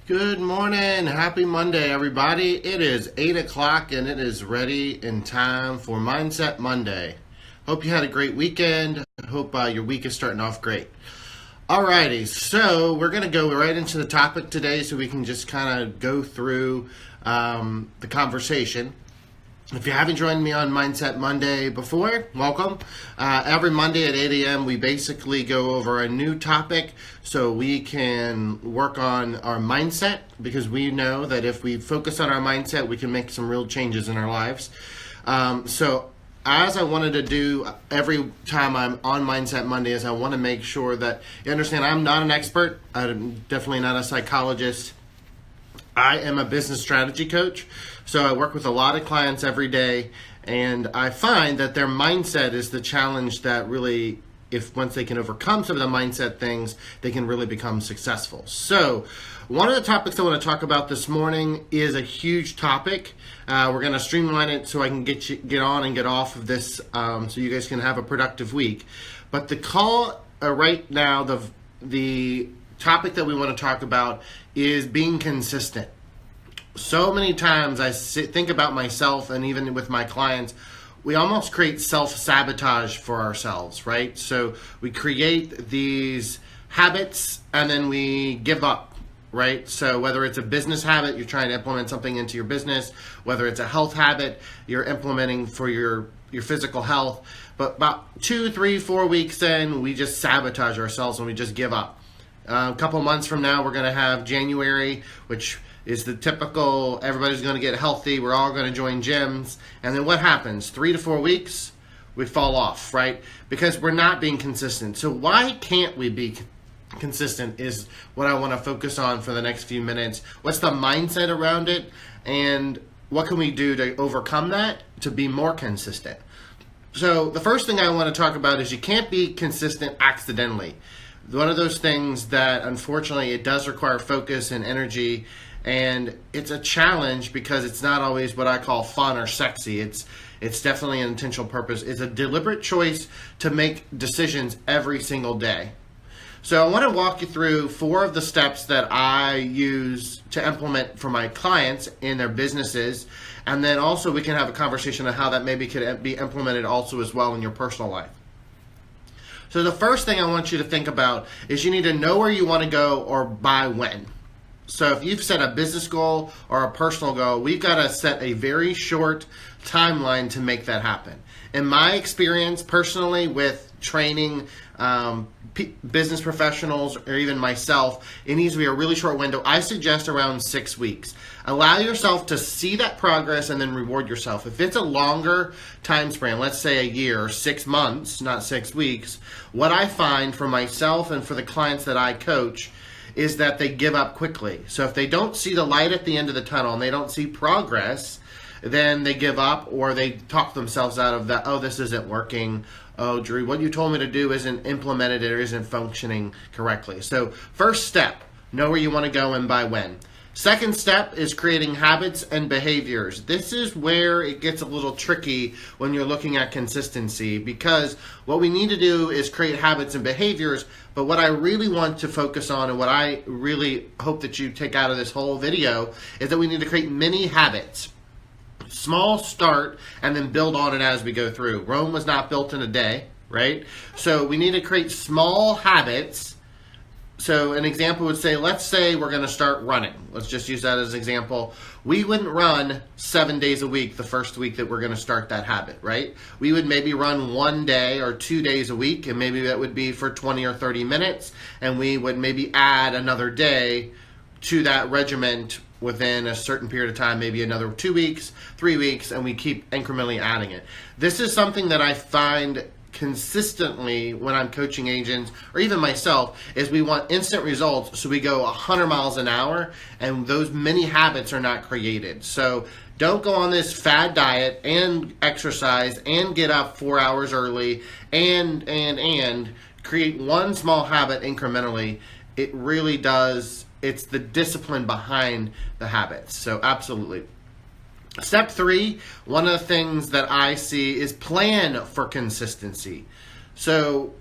Good morning. Happy Monday, everybody. It is 8 o'clock and it is ready in time for Mindset Monday. Hope you had a great weekend. Hope your week is starting off great. Alrighty, so we're going to go right into the topic today so we can just kind of go through the conversation. If you haven't joined me on Mindset Monday before, welcome. Every Monday at 8 a.m. we basically go over a new topic so we can work on our mindset, because we know that if we focus on our mindset, we can make some real changes in our lives. So as I wanted to do every time I'm on Mindset Monday is I want to make sure that you understand I'm not an expert. I'm definitely not a psychologist. I am a business strategy coach, so I work with a lot of clients every day, and I find that their mindset is the challenge that really, if once they can overcome some of the mindset things, they can really become successful. So one of the topics I want to talk about this morning is a huge topic. We're going to streamline it so I can get on and get off of this so you guys can have a productive week. But the call right now, the topic that we want to talk about is being consistent. So many times I think about myself, and even with my clients, we almost create self-sabotage for ourselves, right? So we create these habits and then we give up, right? So whether it's a business habit, you're trying to implement something into your business, whether it's a health habit you're implementing for your physical health, but about 2, 3, 4 weeks in, we just sabotage ourselves and we just give up. A couple months from now, we're going to have January, which is the typical, everybody's going to get healthy, we're all going to join gyms, and then what happens? 3 to 4 weeks, we fall off, right? Because we're not being consistent. So why can't we be consistent is what I want to focus on for the next few minutes. What's the mindset around it, and what can we do to overcome that to be more consistent? So the first thing I want to talk about is you can't be consistent accidentally. One of those things that unfortunately it does require focus and energy, and it's a challenge because it's not always what I call fun or sexy. It's definitely an intentional purpose. It's a deliberate choice to make decisions every single day. So I want to walk you through 4 of the steps that I use to implement for my clients in their businesses, and then also we can have a conversation on how that maybe could be implemented also as well in your personal life. So the first thing I want you to think about is you need to know where you want to go or by when. So if you've set a business goal or a personal goal, we've got to set a very short timeline to make that happen. In my experience personally with training business professionals or even myself, it needs to be a really short window. I suggest around 6 weeks. Allow yourself to see that progress and then reward yourself. If it's a longer time span, let's say a year or 6 months, not 6 weeks, what I find for myself and for the clients that I coach is that they give up quickly. So if they don't see the light at the end of the tunnel and they don't see progress, then they give up or they talk themselves out of that, oh, this isn't working. Oh, Drew, what you told me to do isn't implemented or isn't functioning correctly. So first step, know where you want to go and by when. Second step is creating habits and behaviors. This is where it gets a little tricky when you're looking at consistency, because what we need to do is create habits and behaviors, but what I really want to focus on and what I really hope that you take out of this whole video is that we need to create mini habits. Small start and then build on it as we go through. Rome was not built in a day, right? So we need to create small habits. So an example would say, let's say we're going to start running. Let's just use that as an example. We wouldn't run 7 days a week the first week that we're going to start that habit, right? We would maybe run 1 day or 2 days a week, and maybe that would be for 20 or 30 minutes, and we would maybe add another day to that regiment within a certain period of time, maybe another 2 weeks, 3 weeks, and we keep incrementally adding it. This is something that I find consistently when I'm coaching agents or even myself is we want instant results, so we go 100 miles an hour and those many habits are not created. So don't go on this fad diet and exercise and get up 4 hours early and create one small habit incrementally. It really does. It's the discipline behind the habits. So absolutely. Step 3, one of the things that I see is plan for consistency. So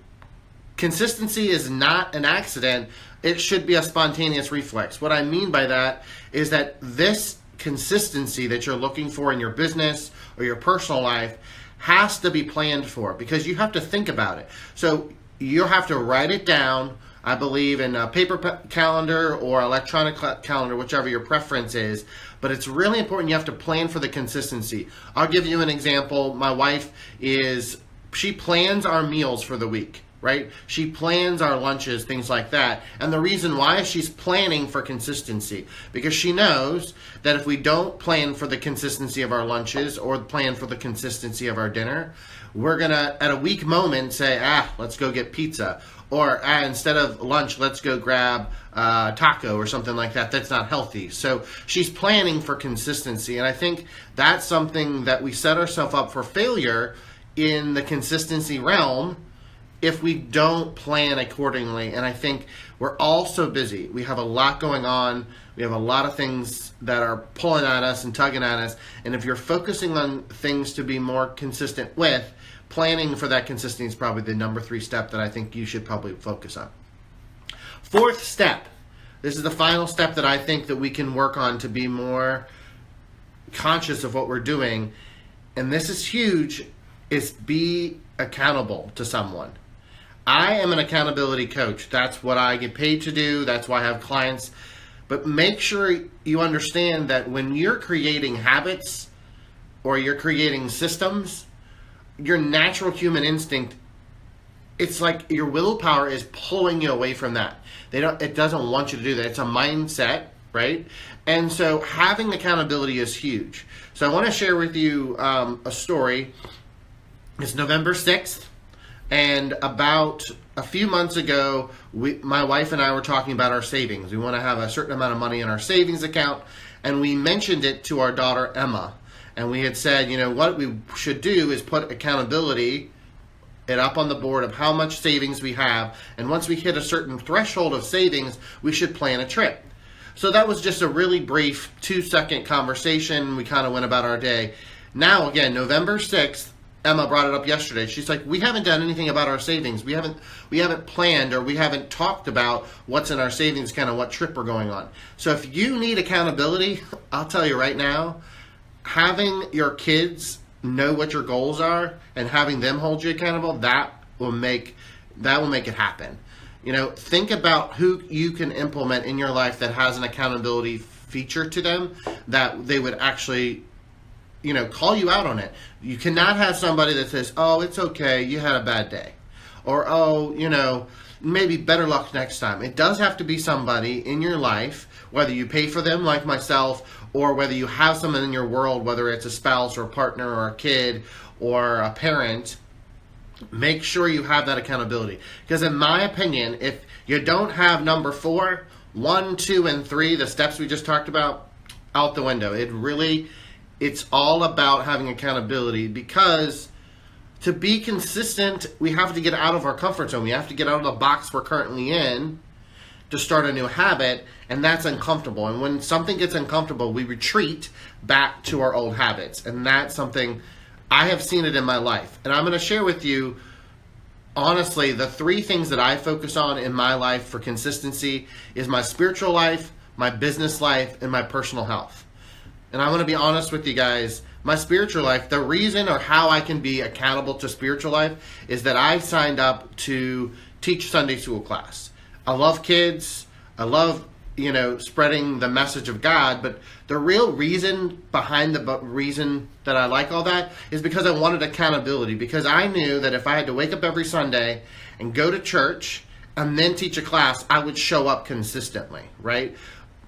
Consistency is not an accident. It should be a spontaneous reflex. What I mean by that is that this consistency that you're looking for in your business or your personal life has to be planned for, because you have to think about it. So you'll have to write it down, I believe, in a paper calendar or electronic calendar, whichever your preference is. But it's really important you have to plan for the consistency. I'll give you an example. My wife she plans our meals for the week, right? She plans our lunches, things like that. And the reason why is she's planning for consistency, because she knows that if we don't plan for the consistency of our lunches or plan for the consistency of our dinner, we're going to, at a weak moment, say, let's go get pizza. Or instead of lunch, let's go grab taco or something like that. That's not healthy. So she's planning for consistency. And I think that's something that we set ourselves up for failure in the consistency realm if we don't plan accordingly. And I think we're all so busy. We have a lot going on. We have a lot of things that are pulling at us and tugging at us. And if you're focusing on things to be more consistent with, planning for that consistency is probably the number 3 step that I think you should probably focus on. 4th step. This is the final step that I think that we can work on to be more conscious of what we're doing. And this is huge, is be accountable to someone. I am an accountability coach. That's what I get paid to do. That's why I have clients. But make sure you understand that when you're creating habits or you're creating systems, your natural human instinct, it's like your willpower is pulling you away from that. It doesn't want you to do that. It's a mindset, right? And so having accountability is huge. So I want to share with you a story. It's November 6th, and about a few months ago, my wife and I were talking about our savings. We want to have a certain amount of money in our savings account, and we mentioned it to our daughter, Emma. And we had said, what we should do is put accountability up on the board of how much savings we have. And once we hit a certain threshold of savings, we should plan a trip. So that was just a really brief 2-second conversation. We kind of went about our day. Now, again, November 6th, Emma brought it up yesterday. She's like, we haven't done anything about our savings. We haven't planned, or we haven't talked about what's in our savings, kind of what trip we're going on. So if you need accountability, I'll tell you right now, having your kids know what your goals are and having them hold you accountable, that will make it happen. Think about who you can implement in your life that has an accountability feature to them, that they would actually, call you out on it. You cannot have somebody that says, oh, it's okay, you had a bad day. Or, oh, maybe better luck next time. It does have to be somebody in your life, whether you pay for them like myself, or whether you have someone in your world, whether it's a spouse or a partner or a kid or a parent. Make sure you have that accountability. Because in my opinion, if you don't have number 4, 1, 2, and 3, the steps we just talked about, out the window. It's all about having accountability, because to be consistent, we have to get out of our comfort zone. We have to get out of the box we're currently in to start a new habit, and that's uncomfortable. And when something gets uncomfortable, we retreat back to our old habits. And that's something, I have seen it in my life. And I'm going to share with you, honestly, the 3 things that I focus on in my life for consistency is my spiritual life, my business life, and my personal health. And I want to be honest with you guys, my spiritual life, the reason or how I can be accountable to spiritual life is that I signed up to teach Sunday school class. I love kids. I love, spreading the message of God. But the real reason behind the reason that I like all that is because I wanted accountability. Because I knew that if I had to wake up every Sunday and go to church and then teach a class, I would show up consistently, right?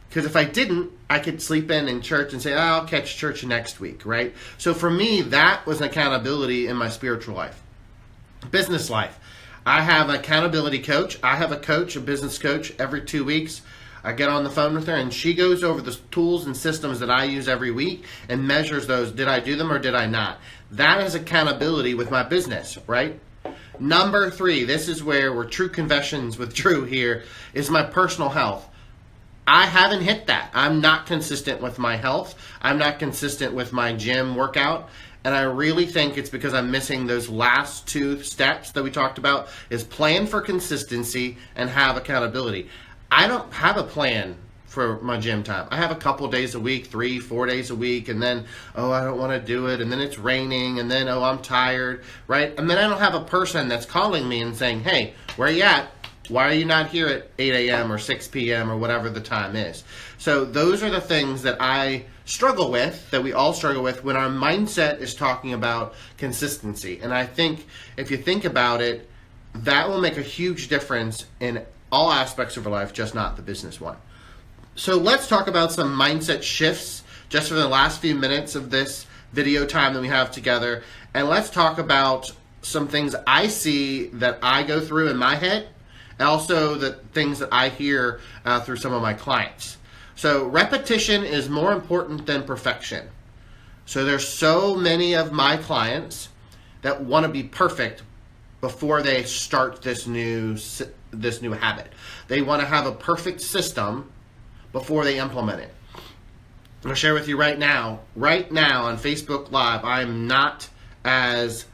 Because if I didn't, I could sleep in church and say, I'll catch church next week, right? So for me, that was an accountability in my spiritual life. Business life. I have an accountability coach. I have a coach, a business coach, every 2 weeks. I get on the phone with her, and she goes over the tools and systems that I use every week and measures those. Did I do them or did I not? That is accountability with my business, right? Number 3, this is where we're true confessions with Drew here, is my personal health. I haven't hit that. I'm not consistent with my health. I'm not consistent with my gym workout. And I really think it's because I'm missing those last two steps that we talked about, is plan for consistency and have accountability. I don't have a plan for my gym time. I have a couple days a week, 3-4 days a week, and then, oh, I don't want to do it, and then it's raining, and then, oh, I'm tired, right? And then I don't have a person that's calling me and saying, hey, where are you at? Why are you not here at 8 a.m. or 6 p.m. or whatever the time is? So those are the things that I struggle with, that we all struggle with when our mindset is talking about consistency. And I think if you think about it, that will make a huge difference in all aspects of our life, just not the business one. So let's talk about some mindset shifts just for the last few minutes of this video time that we have together. And let's talk about some things I see that I go through in my head, and also the things that I hear through some of my clients. So repetition is more important than perfection. So there's so many of my clients that want to be perfect before they start this new habit. They want to have a perfect system before they implement it. I'm going to share with you right now on Facebook Live, I'm not as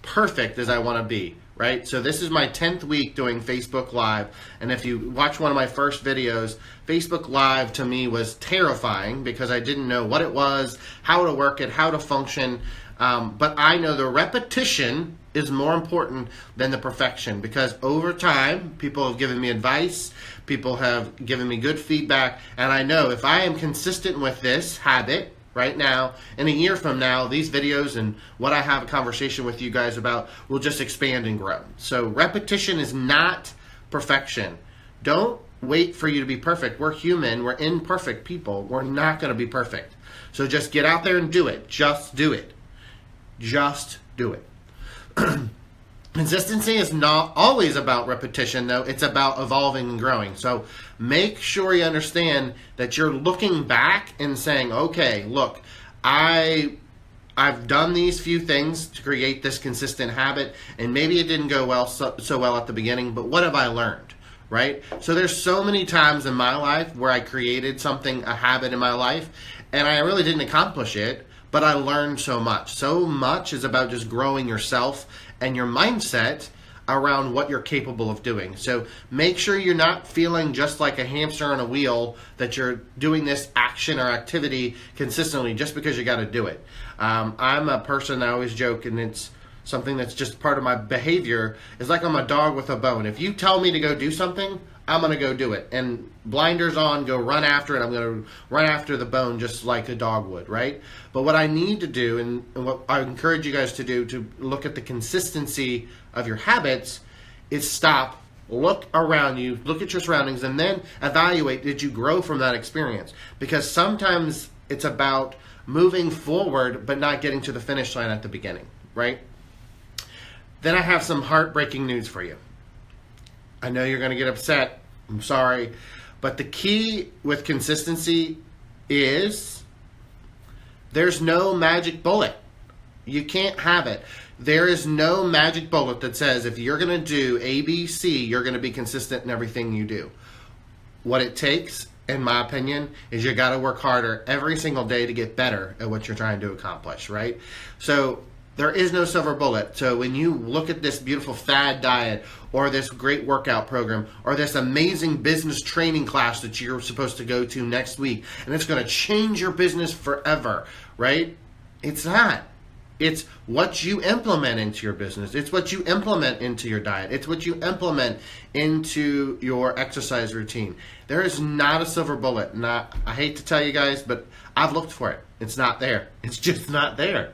perfect as I want to be, right? So this is my 10th week doing Facebook Live, and if you watch one of my first videos, Facebook Live to me was terrifying because I didn't know what it was, how to work it, how to function, but I know the repetition is more important than the perfection, because over time, people have given me advice, people have given me good feedback, and I know if I am consistent with this habit right now, in a year from now, these videos and what I have a conversation with you guys about will just expand and grow. So repetition is not perfection. Don't wait for you to be perfect. We're human. We're imperfect people. We're not going to be perfect. So just get out there and do it. Just do it. Just do it. Consistency is not always about repetition, though. It's about evolving and growing. So make sure you understand that you're looking back and saying, okay, look, I've done these few things to create this consistent habit, and maybe it didn't go so well at the beginning, but what have I learned, right? So there's so many times in my life where I created something, a habit in my life, and I really didn't accomplish it, but I learned so much. So much is about just growing yourself and your mindset around what you're capable of doing. So make sure you're not feeling just like a hamster on a wheel, that you're doing this action or activity consistently just because you got to do it. I'm a person, I always joke, and it's something that's just part of my behavior, is like I'm a dog with a bone. If you tell me to go do something, I'm going to go do it. And blinders on, go run after it. I'm going to run after the bone just like a dog would, right? But what I need to do, and what I encourage you guys to do to look at the consistency of your habits, is stop, look around you, look at your surroundings, and then evaluate, did you grow from that experience? Because sometimes it's about moving forward but not getting to the finish line at the beginning, right? Then I have some heartbreaking news for you. I know you're going to get upset. I'm sorry. But the key with consistency is there's no magic bullet. You can't have it. There is no magic bullet that says if you're going to do A, B, C, you're going to be consistent in everything you do. What it takes, in my opinion, is you got to work harder every single day to get better at what you're trying to accomplish, right? So there is no silver bullet. So when you look at this beautiful fad diet, or this great workout program, or this amazing business training class that you're supposed to go to next week, and it's going to change your business forever, right? It's not. It's what you implement into your business. It's what you implement into your diet. It's what you implement into your exercise routine. There is not a silver bullet. I hate to tell you guys, but I've looked for it. It's not there. It's just not there.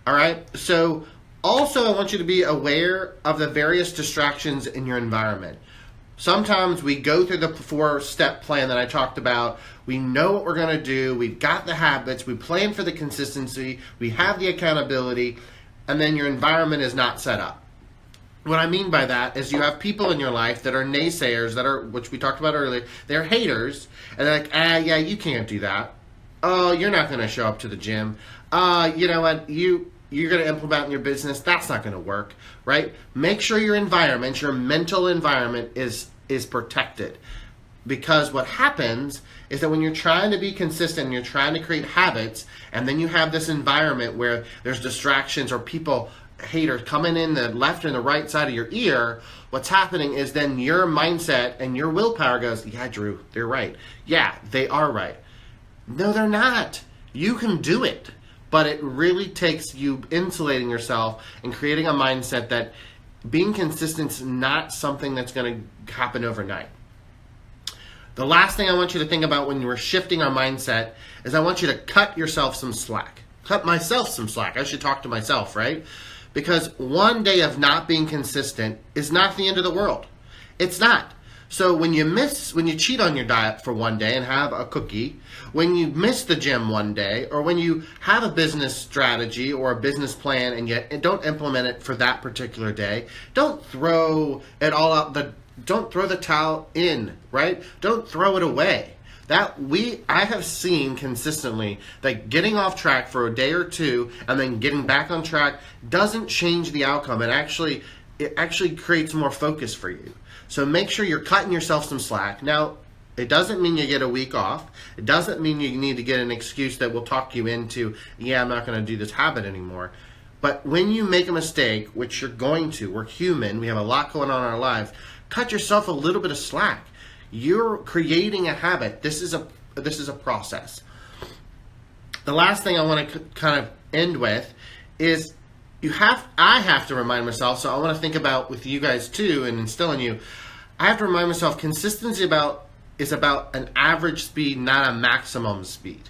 All right? So also, I want you to be aware of the various distractions in your environment. Sometimes we go through the 4-step plan that I talked about. We know what we're going to do. We've got the habits. We plan for the consistency. We have the accountability. And then your environment is not set up. What I mean by that is you have people in your life that are naysayers, which we talked about earlier. They're haters. And they're like, yeah, you can't do that. Oh, you're not going to show up to the gym. You know what? You're going to implement in your business, that's not going to work, right? Make sure your environment, your mental environment is protected. Because what happens is that when you're trying to be consistent and you're trying to create habits, and then you have this environment where there's distractions or people, haters coming in the left and the right side of your ear, what's happening is then your mindset and your willpower goes, yeah, Drew, they're right. Yeah, they are right. No, they're not. You can do it. But it really takes you insulating yourself and creating a mindset that being consistent is not something that's going to happen overnight. The last thing I want you to think about when we're shifting our mindset is I want you to cut yourself some slack. Cut myself some slack. I should talk to myself, right? Because one day of not being consistent is not the end of the world. It's not. So when you cheat on your diet for one day and have a cookie, when you miss the gym one day, or when you have a business strategy or a business plan and yet don't implement it for that particular day, don't throw it all out. Don't throw the towel in, right? Don't throw it away. I have seen consistently that getting off track for a day or two and then getting back on track doesn't change the outcome. It actually creates more focus for you. So make sure you're cutting yourself some slack. Now, it doesn't mean you get a week off. It doesn't mean you need to get an excuse that will talk you into, yeah, I'm not going to do this habit anymore. But when you make a mistake, which you're going to, we're human, we have a lot going on in our lives, cut yourself a little bit of slack. You're creating a habit. This is a process. The last thing I want to kind of end with is I have to remind myself, so I want to think about with you guys too and instill in you, I have to remind myself consistency is about an average speed, not a maximum speed.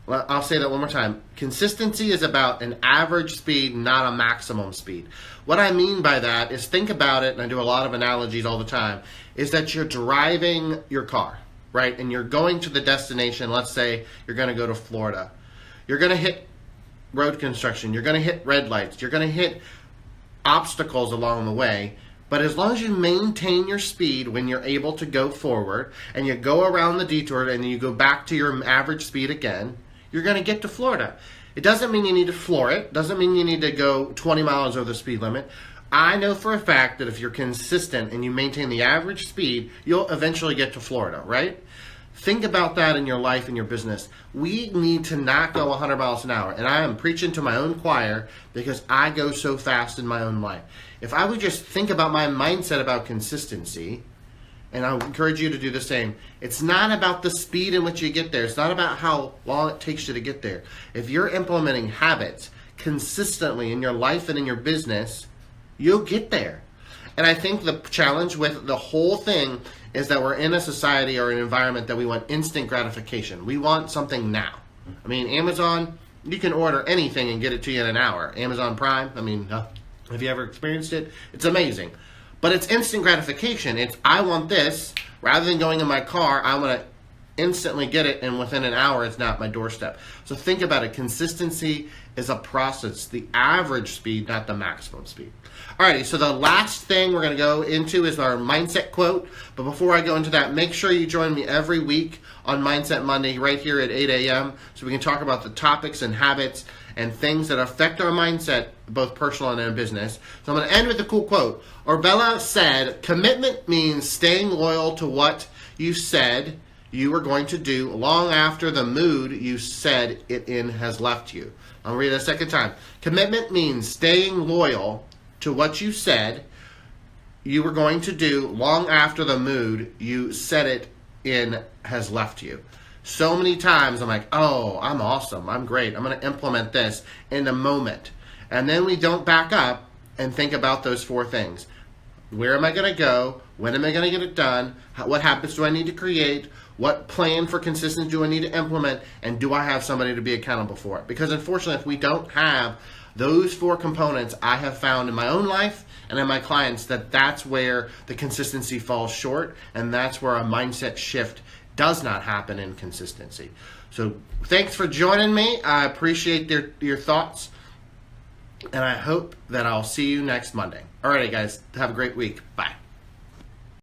Well, I'll say that one more time. Consistency is about an average speed, not a maximum speed. What I mean by that is, think about it, and I do a lot of analogies all the time, is that you're driving your car, right? And you're going to the destination. Let's say you're going to go to Florida. You're going to hit road construction. You're going to hit red lights. You're going to hit obstacles along the way. But as long as you maintain your speed when you're able to go forward and you go around the detour and you go back to your average speed again, you're going to get to Florida. It doesn't mean you need to floor it. Doesn't mean you need to go 20 miles over the speed limit. I know for a fact that if you're consistent and you maintain the average speed, you'll eventually get to Florida, right? Think about that in your life and your business. We need to not go 100 miles an hour. And I am preaching to my own choir because I go so fast in my own life. If I would just think about my mindset about consistency, and I would encourage you to do the same, it's not about the speed in which you get there. It's not about how long it takes you to get there. If you're implementing habits consistently in your life and in your business, you'll get there. And I think the challenge with the whole thing is that we're in a society or an environment that we want instant gratification. We want something now. I mean, Amazon, you can order anything and get it to you in an hour. Amazon Prime, I mean, have you ever experienced it? It's amazing. But it's instant gratification. It's, I want this. Rather than going in my car, I want to instantly get it, and within an hour, it's not at my doorstep. So think about it. Consistency is a process. The average speed, not the maximum speed. Alrighty, so the last thing we're going to go into is our mindset quote. But before I go into that, make sure you join me every week on Mindset Monday right here at 8 a.m. so we can talk about the topics and habits and things that affect our mindset, both personal and in business. So I'm going to end with a cool quote. Orbella said, "Commitment means staying loyal to what you said you were going to do long after the mood you said it in has left you." I'll read it a second time. Commitment means staying loyal to what you said you were going to do long after the mood you said it in has left you. So many times I'm like, oh, I'm awesome, I'm great, I'm going to implement this in the moment. And then we don't back up and think about those four things. Where am I going to go? When am I going to get it done? What habits do I need to create? What plan for consistency do I need to implement? And do I have somebody to be accountable for it? Because unfortunately, if we don't have those four components, I have found in my own life and in my clients that that's where the consistency falls short, and that's where a mindset shift does not happen in consistency. So thanks for joining me. I appreciate your thoughts, and I hope that I'll see you next Monday. All right, guys, have a great week. Bye.